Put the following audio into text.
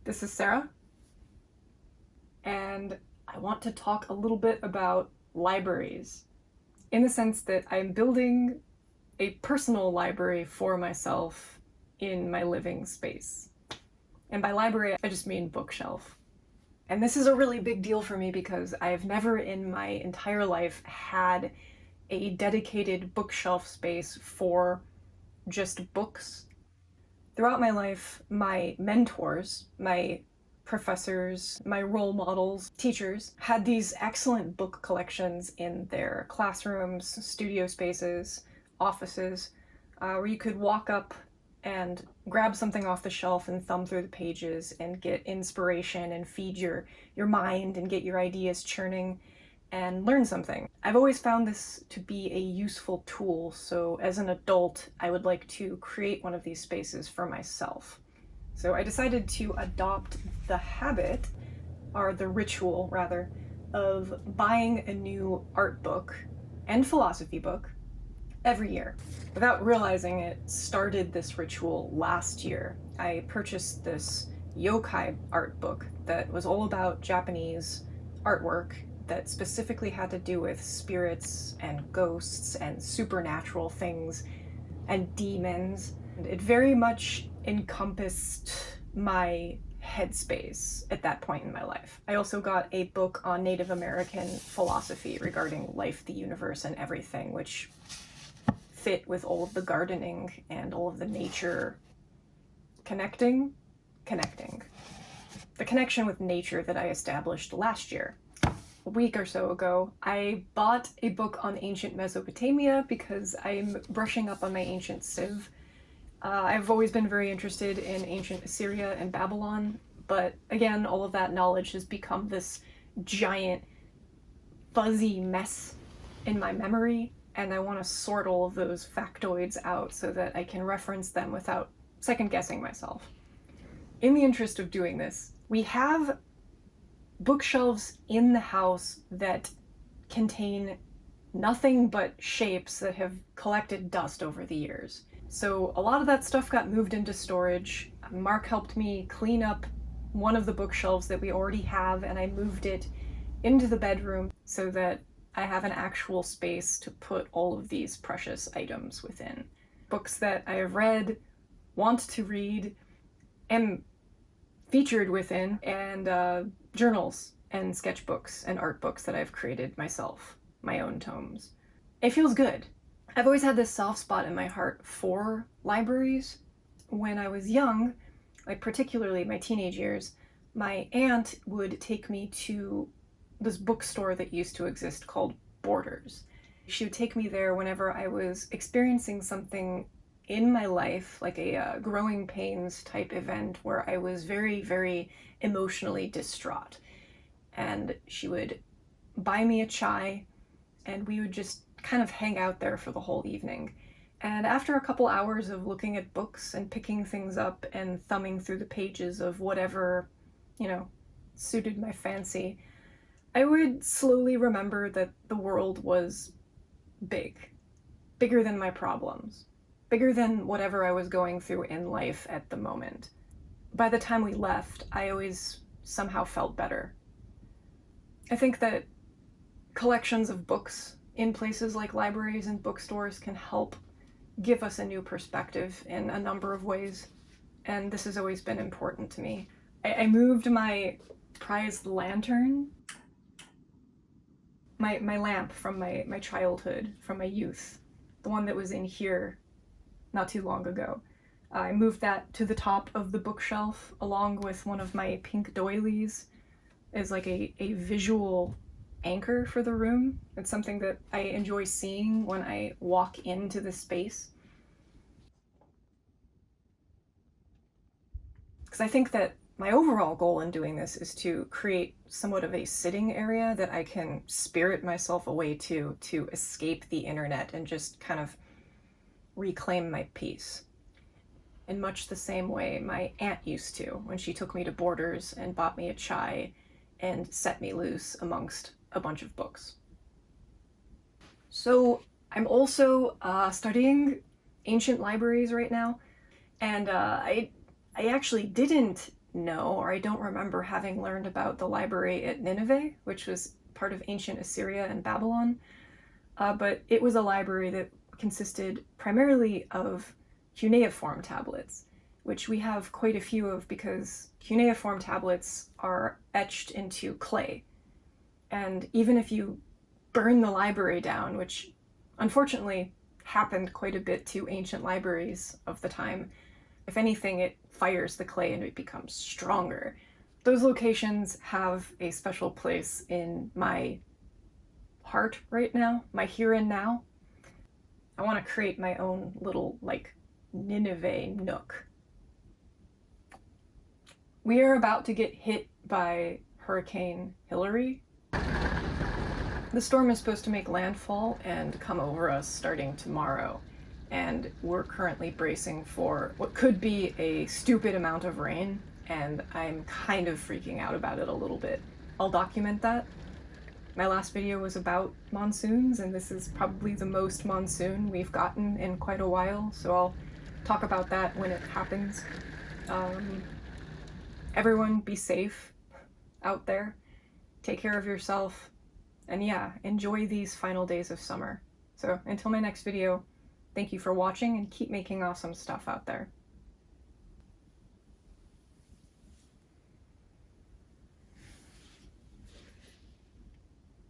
This is Sarah, and I want to talk a little bit about libraries, in the sense that I'm building a personal library for myself in my living space. And by library, I just mean bookshelf. And this is a really big deal for me because I've never in my entire life had a dedicated bookshelf space for just books. Throughout my life, my mentors, my professors, my role models, teachers, had these excellent book collections in their classrooms, studio spaces, offices, where you could walk up and grab something off the shelf and thumb through the pages and get inspiration and feed your mind and get your ideas churning and learn something. I've always found this to be a useful tool, so as an adult, I would like to create one of these spaces for myself. So I decided to adopt the habit, or the ritual rather, of buying a new art book and philosophy book every year. Without realizing it, started this ritual last year. I purchased this yokai art book that was all about Japanese artwork that specifically had to do with spirits and ghosts and supernatural things and demons. And it very much encompassed my headspace at that point in my life. I also got a book on Native American philosophy regarding life, the universe, and everything, which fit with all of the gardening and all of the nature connecting. The connection with nature that I established last year. A week or so ago, I bought a book on ancient Mesopotamia because I'm brushing up on my ancient Civ. I've always been very interested in ancient Assyria and Babylon, but again, all of that knowledge has become this giant, fuzzy mess in my memory, and I want to sort all of those factoids out so that I can reference them without second-guessing myself. In the interest of doing this, we have bookshelves in the house that contain nothing but shapes that have collected dust over the years. So a lot of that stuff got moved into storage. Mark helped me clean up one of the bookshelves that we already have, and I moved it into the bedroom so that I have an actual space to put all of these precious items within. Books that I have read, want to read, am featured within, and journals and sketchbooks and art books that I've created myself, my own tomes. It feels good. I've always had this soft spot in my heart for libraries. When I was young, like particularly my teenage years, my aunt would take me to this bookstore that used to exist called Borders. She would take me there whenever I was experiencing something in my life, like a growing pains type event where I was very, very emotionally distraught. And she would buy me a chai, and we would just kind of hang out there for the whole evening. And after a couple hours of looking at books and picking things up and thumbing through the pages of whatever, suited my fancy, I would slowly remember that the world was bigger than my problems, bigger than whatever I was going through in life at the moment. By the time we left, I always somehow felt better. I think that collections of books in places like libraries and bookstores can help give us a new perspective in a number of ways, and this has always been important to me. I moved my prized lantern, my lamp from my childhood, from my youth, the one that was in here not too long ago. I moved that to the top of the bookshelf along with one of my pink doilies as like a visual anchor for the room. It's something that I enjoy seeing when I walk into the space. Because I think that my overall goal in doing this is to create somewhat of a sitting area that I can spirit myself away to escape the internet and just kind of reclaim my peace. In much the same way my aunt used to when she took me to Borders and bought me a chai and set me loose amongst a bunch of books. So I'm also studying ancient libraries right now, and I actually didn't know, or I don't remember having learned about the library at Nineveh, which was part of ancient Assyria and Babylon. But it was a library that consisted primarily of cuneiform tablets, which we have quite a few of because cuneiform tablets are etched into clay. And even if you burn the library down, which unfortunately happened quite a bit to ancient libraries of the time, if anything, it fires the clay and it becomes stronger. Those locations have a special place in my heart right now, my here and now. I want to create my own little, like, Nineveh nook. We are about to get hit by Hurricane Hillary. The storm is supposed to make landfall and come over us starting tomorrow, and we're currently bracing for what could be a stupid amount of rain, and I'm kind of freaking out about it a little bit. I'll document that. My last video was about monsoons, and this is probably the most monsoon we've gotten in quite a while, so I'll talk about that when it happens. Everyone be safe out there. Take care of yourself. And yeah, enjoy these final days of summer. So until my next video, thank you for watching and keep making awesome stuff out there.